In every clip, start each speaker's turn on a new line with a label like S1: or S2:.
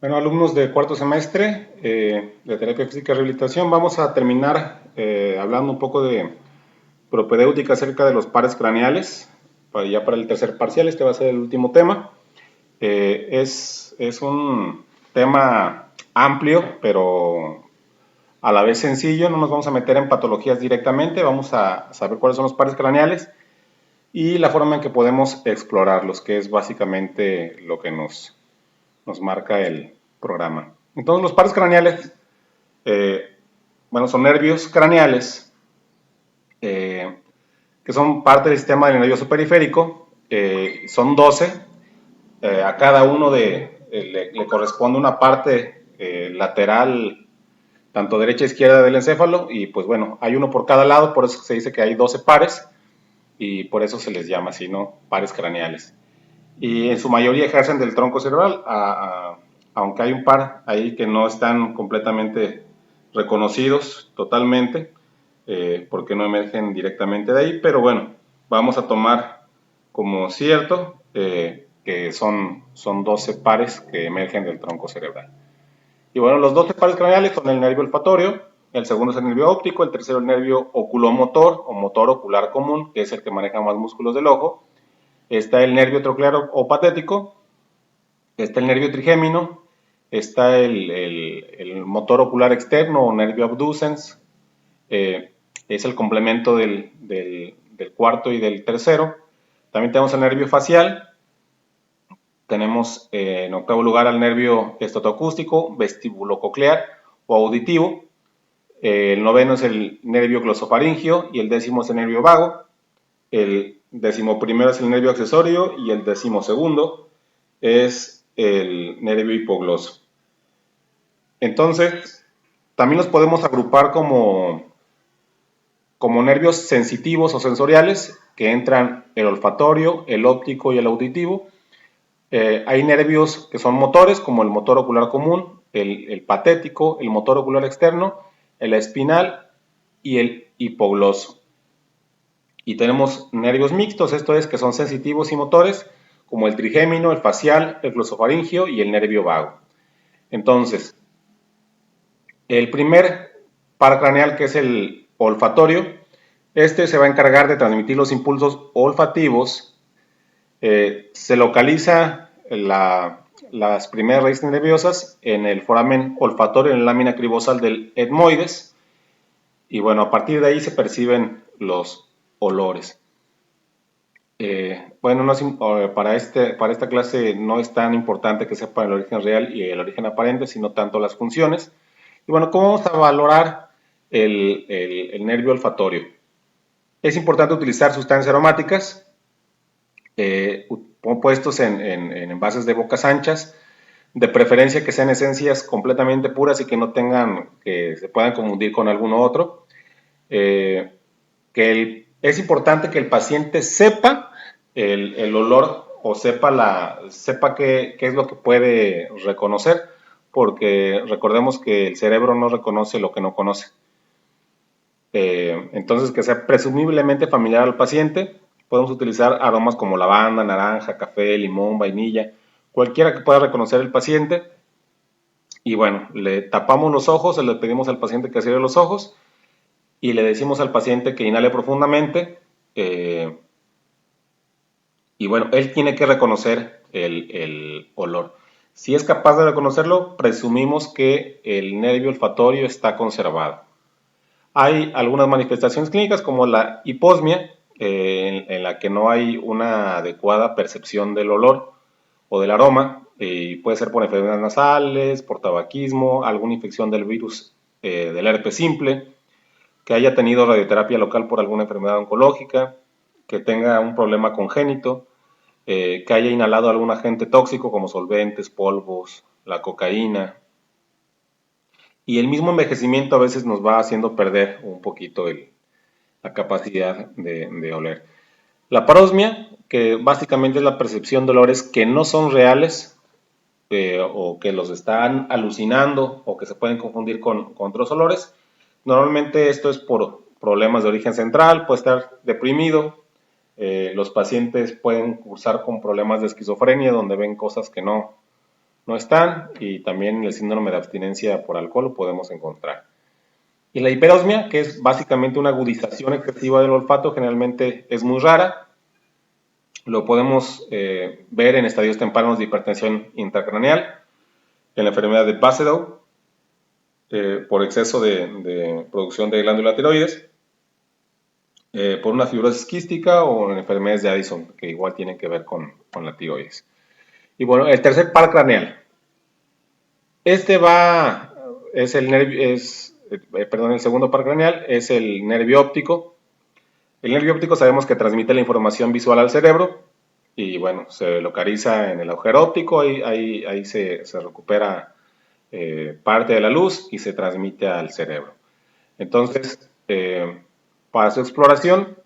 S1: Bueno, alumnos de cuarto semestre de terapia física y rehabilitación, vamos a terminar hablando un poco de propedéutica acerca de los pares craneales. Ya para el tercer parcial, este va a ser el último tema. Es un tema amplio, pero a la vez sencillo. No nos vamos a meter en patologías directamente, vamos a saber cuáles son los pares craneales y la forma en que podemos explorarlos, que es básicamente lo que nos marca el programa. Entonces, los pares craneales, eh, bueno, son nervios craneales eh, que son parte del sistema del nervioso periférico. Son 12. A cada uno le corresponde una parte lateral, tanto derecha e izquierda del encéfalo, y pues bueno, hay uno por cada lado, por eso se dice que hay 12 pares, y por eso se les llama así, ¿no? Pares craneales. Y en su mayoría ejercen del tronco cerebral, aunque hay un par ahí que no están completamente reconocidos totalmente, porque no emergen directamente de ahí, pero bueno, vamos a tomar como cierto que son 12 pares que emergen del tronco cerebral. Y bueno, los 12 pares craneales son el nervio olfatorio, el segundo es el nervio óptico, el tercero el nervio oculomotor o motor ocular común, que es el que maneja más músculos del ojo. Está el nervio troclear o patético, está el nervio trigémino, está el motor ocular externo o nervio abducens, es el complemento del cuarto y del tercero. También tenemos el nervio facial, tenemos en octavo lugar al nervio estatoacústico, vestibulococlear o auditivo. El noveno es el nervio glosofaringio y el décimo es el nervio vago. El décimo primero es el nervio accesorio y el décimo segundo es el nervio hipogloso. Entonces, también los podemos agrupar como nervios sensitivos o sensoriales, que entran el olfatorio, el óptico y el auditivo. Hay nervios que son motores, como el motor ocular común, el patético, el motor ocular externo, el espinal y el hipogloso. Y tenemos nervios mixtos, esto es, que son sensitivos y motores, como el trigémino, el facial, el glosofaringio y el nervio vago. Entonces, el primer par craneal, que es el olfatorio, este se va a encargar de transmitir los impulsos olfativos. Se localiza las primeras raíces nerviosas en el foramen olfatorio, en la lámina cribosal del etmoides, y bueno, a partir de ahí se perciben los olores. Bueno, para esta clase no es tan importante que sepa el origen real y el origen aparente, sino tanto las funciones. Y bueno, ¿cómo vamos a valorar el nervio olfatorio? Es importante utilizar sustancias aromáticas, puestos en envases de bocas anchas, de preferencia que sean esencias completamente puras y que no tengan, que se puedan confundir con alguno otro. Es importante que el paciente sepa el olor o sepa qué es lo que puede reconocer, porque recordemos que el cerebro no reconoce lo que no conoce. Entonces, que sea presumiblemente familiar al paciente. Podemos utilizar aromas como lavanda, naranja, café, limón, vainilla, cualquiera que pueda reconocer el paciente. Y bueno, le tapamos los ojos, le pedimos al paciente que cierre los ojos y le decimos al paciente que inhale profundamente. Y bueno, él tiene que reconocer el olor. Si es capaz de reconocerlo, presumimos que el nervio olfatorio está conservado. Hay algunas manifestaciones clínicas como la hiposmia, en la que no hay una adecuada percepción del olor o del aroma. Puede ser por enfermedades nasales, por tabaquismo, alguna infección del virus del herpes simple, que haya tenido radioterapia local por alguna enfermedad oncológica, que tenga un problema congénito, que haya inhalado algún agente tóxico como solventes, polvos, la cocaína. Y el mismo envejecimiento a veces nos va haciendo perder un poquito la capacidad de oler. La parosmia, que básicamente es la percepción de olores que no son reales, o que los están alucinando o que se pueden confundir con otros olores. Normalmente esto es por problemas de origen central, puede estar deprimido. Los pacientes pueden cursar con problemas de esquizofrenia donde ven cosas que no no están, y también el síndrome de abstinencia por alcohol lo podemos encontrar. Y la hiperosmia, que es básicamente una agudización excesiva del olfato, generalmente es muy rara. Lo podemos ver en estadios tempranos de hipertensión intracraneal, en la enfermedad de Basedow, por exceso de producción de glándula tiroides, por una fibrosis quística o en enfermedades de Addison, que igual tienen que ver con la tiroides. Y bueno, el tercer par craneal. Este va, es el nervio, perdón, el segundo par craneal es el nervio óptico. El nervio óptico sabemos que transmite la información visual al cerebro y bueno, se localiza en el agujero óptico, ahí se recupera parte de la luz y se transmite al cerebro. Entonces, para su exploración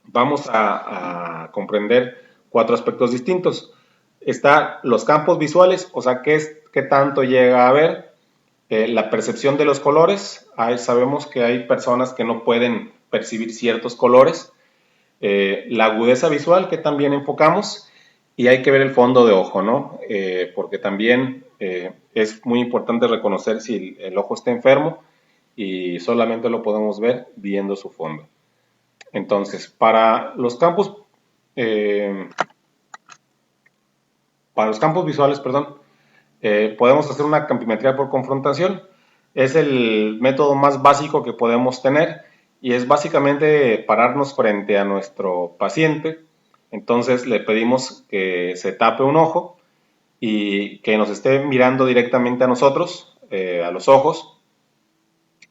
S1: vamos a comprender cuatro aspectos distintos. Está los campos visuales, o sea, qué tanto llega a ver, la percepción de los colores. Sabemos que hay personas que no pueden percibir ciertos colores. La agudeza visual, que también enfocamos, y hay que ver el fondo de ojo, ¿no? Porque también es muy importante reconocer si el ojo está enfermo y solamente lo podemos ver viendo su fondo. Entonces, eh, para los campos visuales, perdón, podemos hacer una campimetría por confrontación. Es el método más básico que podemos tener y es básicamente pararnos frente a nuestro paciente. Entonces le pedimos que se tape un ojo y que nos esté mirando directamente a nosotros, a los ojos,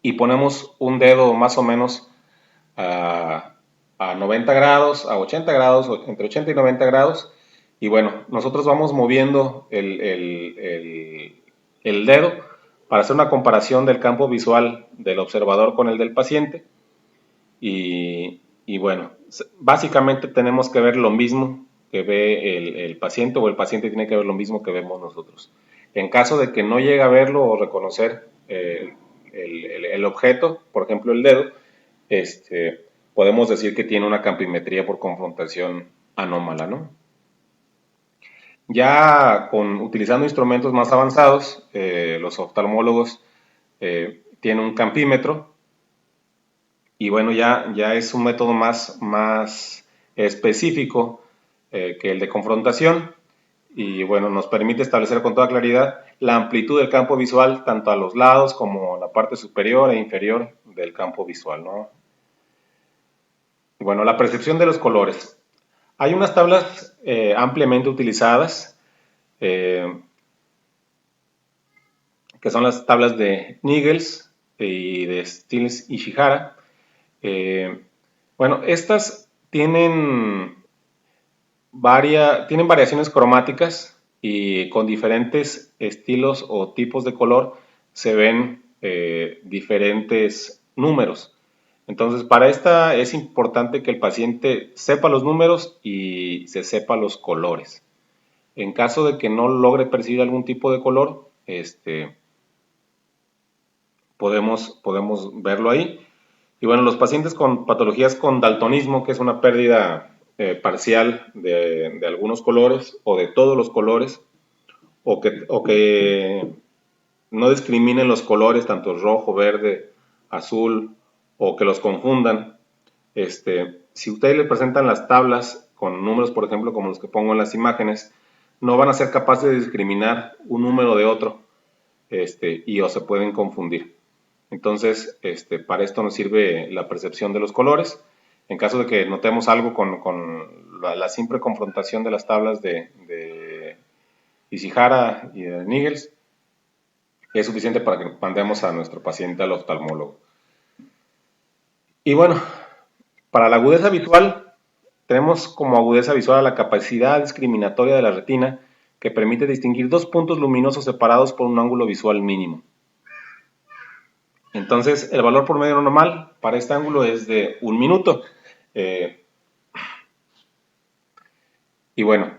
S1: y ponemos un dedo más o menos a 90 grados, a 80 grados, entre 80 y 90 grados. Y bueno, nosotros vamos moviendo el dedo para hacer una comparación del campo visual del observador con el del paciente. Y bueno, básicamente tenemos que ver lo mismo que ve el paciente, o el paciente tiene que ver lo mismo que vemos nosotros. En caso de que no llegue a verlo o reconocer el objeto, por ejemplo el dedo, podemos decir que tiene una campimetría por confrontación anómala, ¿no? Ya utilizando instrumentos más avanzados, los oftalmólogos tienen un campímetro y bueno, ya es un método más específico que el de confrontación y bueno, nos permite establecer con toda claridad la amplitud del campo visual tanto a los lados como la parte superior e inferior del campo visual, ¿no? Bueno, la percepción de los colores. Hay unas tablas ampliamente utilizadas, eh, que son las tablas de Niggles y de Stills y Shihara. Bueno, estas tienen variaciones cromáticas y con diferentes estilos o tipos de color se ven diferentes números. Entonces, para esta es importante que el paciente sepa los números y se sepa los colores. En caso de que no logre percibir algún tipo de color, podemos verlo ahí. Y bueno, los pacientes con patologías con daltonismo, que es una pérdida parcial de algunos colores o de todos los colores, o que no discriminen los colores, tanto rojo, verde, azul, o que los confundan. Si ustedes le presentan las tablas con números, por ejemplo, como los que pongo en las imágenes, no van a ser capaces de discriminar un número de otro, o se pueden confundir. Entonces, para esto nos sirve la percepción de los colores. En caso de que notemos algo con la simple confrontación de las tablas de Ishihara y de Niggles, es suficiente para que mandemos a nuestro paciente al oftalmólogo. Y bueno, para la agudeza visual, tenemos como agudeza visual a la capacidad discriminatoria de la retina que permite distinguir dos puntos luminosos separados por un ángulo visual mínimo. Entonces, el valor promedio normal para este ángulo es de 1 minuto. Y bueno,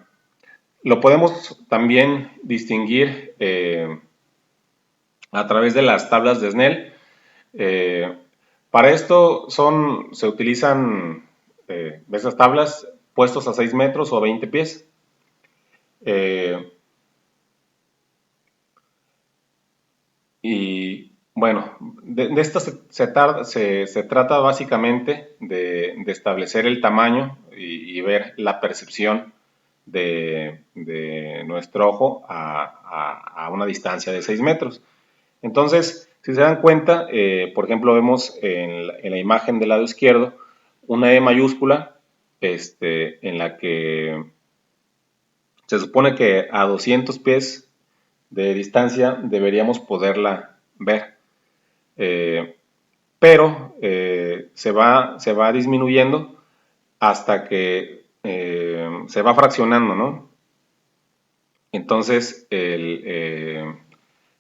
S1: lo podemos también distinguir a través de las tablas de Snell. Para esto se utilizan esas tablas puestos a 6 metros o 20 pies. Y bueno, de esto se trata básicamente de establecer el tamaño y ver la percepción de nuestro ojo a una distancia de 6 metros. Entonces, si se dan cuenta, por ejemplo, vemos en la imagen del lado izquierdo una E mayúscula en la que se supone que a 200 pies de distancia deberíamos poderla ver. Eh, pero se va disminuyendo hasta que se va fraccionando, ¿no? Entonces, el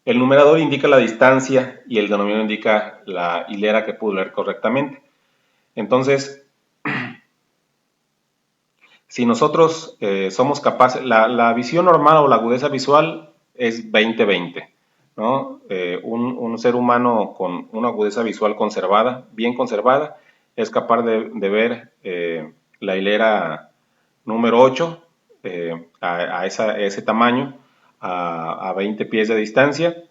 S1: numerador indica la distancia y el denominador indica la hilera que pudo leer correctamente. Entonces, si nosotros somos capaces, la visión normal o la agudeza visual es 20-20, ¿no? Un ser humano con una agudeza visual conservada, bien conservada, es capaz de ver la hilera número 8 a ese tamaño, a 20 pies de distancia.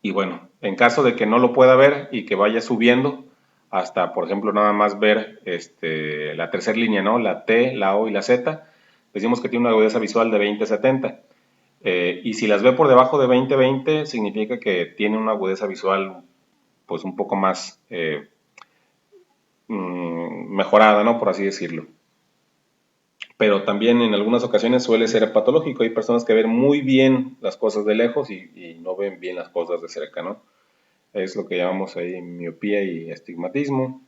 S1: Y bueno, en caso de que no lo pueda ver y que vaya subiendo hasta, por ejemplo, nada más ver la tercera línea, ¿no? La T, la O y la Z, decimos que tiene una agudeza visual de 20-70. Y si las ve por debajo de 20-20, significa que tiene una agudeza visual pues un poco más mejorada, ¿no? Por así decirlo. Pero también en algunas ocasiones suele ser patológico. Hay personas que ven muy bien las cosas de lejos y no ven bien las cosas de cerca, ¿no? Es lo que llamamos ahí miopía y estigmatismo.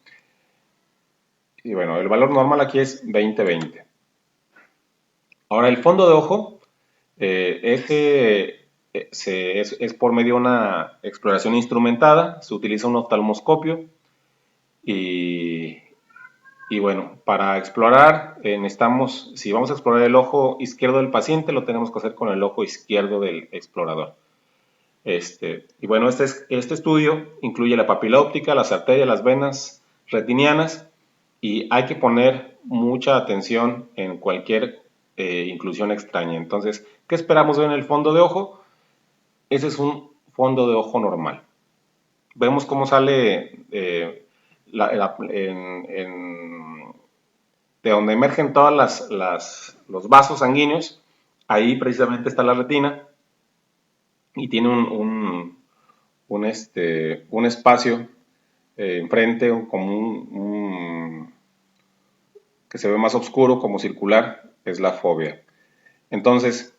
S1: Y bueno, el valor normal aquí es 20-20. Ahora, el fondo de ojo, es por medio de una exploración instrumentada, se utiliza un oftalmoscopio y, y bueno, para explorar necesitamos, si vamos a explorar el ojo izquierdo del paciente, lo tenemos que hacer con el ojo izquierdo del explorador. Y bueno, este estudio incluye la papila óptica, las arterias, las venas retinianas y hay que poner mucha atención en cualquier inclusión extraña. Entonces, ¿qué esperamos ver en el fondo de ojo? Ese es un fondo de ojo normal. Vemos cómo sale de donde emergen todas los vasos sanguíneos. Ahí precisamente está la retina y tiene un espacio enfrente como que se ve más oscuro, como circular, es la fóvea. Entonces,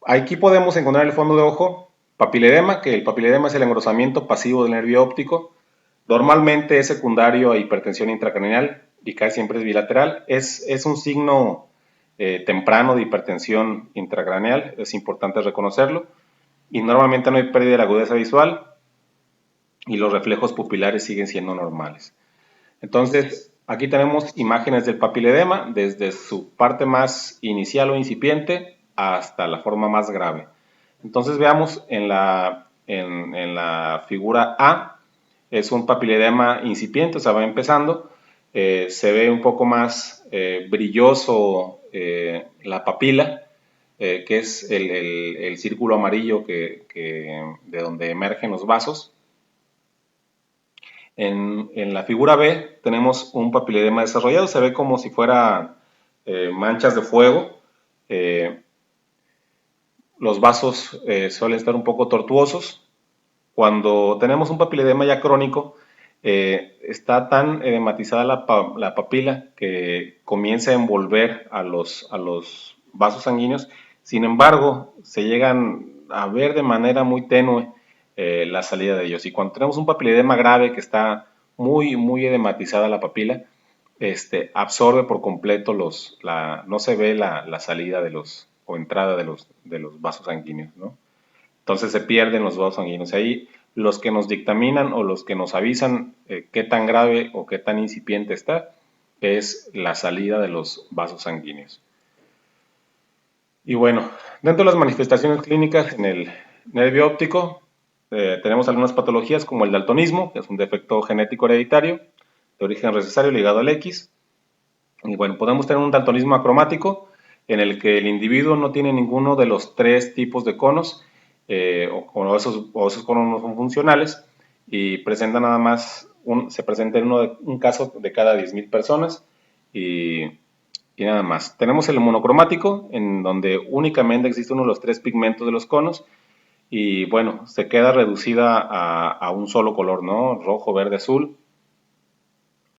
S1: aquí podemos encontrar el fondo de ojo, papiledema, que el papiledema es el engrosamiento pasivo del nervio óptico. Normalmente es secundario a hipertensión intracraneal y casi siempre es bilateral. Es un signo temprano de hipertensión intracraneal, es importante reconocerlo. Y normalmente no hay pérdida de la agudeza visual y los reflejos pupilares siguen siendo normales. Entonces, aquí tenemos imágenes del papiledema desde su parte más inicial o incipiente hasta la forma más grave. Entonces veamos en la figura A, es un papiledema incipiente, o sea, va empezando, se ve un poco más brilloso la papila, que es el círculo amarillo de donde emergen los vasos. En la figura B tenemos un papiledema desarrollado, se ve como si fuera manchas de fuego. Los vasos suelen estar un poco tortuosos. Cuando tenemos un papiledema ya crónico, está tan edematizada la papila que comienza a envolver a los vasos sanguíneos. Sin embargo, se llegan a ver de manera muy tenue la salida de ellos. Y cuando tenemos un papiledema grave que está muy edematizada la papila, absorbe por completo no se ve la salida o entrada de los vasos sanguíneos, ¿no? Entonces se pierden los vasos sanguíneos. Ahí los que nos dictaminan o los que nos avisan qué tan grave o qué tan incipiente está es la salida de los vasos sanguíneos. Y bueno, dentro de las manifestaciones clínicas en el nervio óptico tenemos algunas patologías como el daltonismo, que es un defecto genético hereditario de origen recesario ligado al X. Y bueno, podemos tener un daltonismo acromático en el que el individuo no tiene ninguno de los tres tipos de conos o esos conos no son funcionales y presenta nada más, se presenta en un caso de cada 10.000 personas y, y nada más. Tenemos el monocromático, en donde únicamente existe uno de los tres pigmentos de los conos y bueno, se queda reducida a un solo color, ¿no? Rojo, verde, azul.